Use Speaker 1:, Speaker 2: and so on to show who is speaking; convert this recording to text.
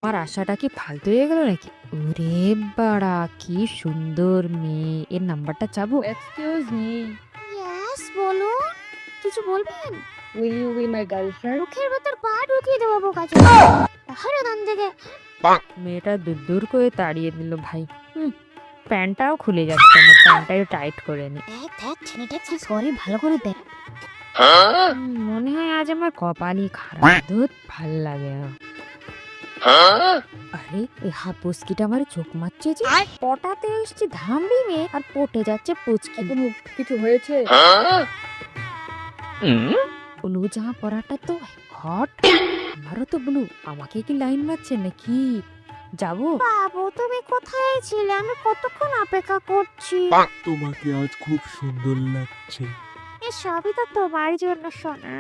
Speaker 1: আমার আশাটা কি ফালতু হয়ে গেল নাকি? ওরে বাড়া! কি সুন্দর মেয়ে! এর নাম্বারটা চাবো?
Speaker 2: এক্সকিউজ মি,
Speaker 3: ইয়েস বলুন, কিছু বলবেন?
Speaker 2: Will you be my girlfriend?
Speaker 3: মুখের ভেতর পা ঢুকিয়ে দেবো বোকাচো। তাহলে দান থেকে
Speaker 1: মেয়েটা দূর করে তাড়িয়ে দিল ভাই। প্যান্টটাও খুলে যাচ্ছে না, প্যান্টটাও টাইট করে নি।
Speaker 3: দেখ ছেলেটা কি সরি ভালো করে দেখ।
Speaker 1: মনে হয় আজ আমার কপালই খারাপ। ধুত, ভাল লাগে না। আরে এই হাপুসকিটা আমার চোখ মারছে যে। পটাতে এসছি ধামড়ি মেয়ে আর পটে যাচ্ছে পুচকি।
Speaker 2: কোনো কিছু হয়েছে?
Speaker 1: ব্লু জামা পরাটা তো হট। আমারও তো ব্লু, আমাকে কি লাইন মারছে নাকি? যাবো?
Speaker 3: বাবু তুমি কোথায় ছিলে? আমি কতক্ষণ অপেক্ষা করছি।
Speaker 4: তোমাকে আজ খুব সুন্দর লাগছে।
Speaker 3: এ সবই তো তোমার জন্য সোনা।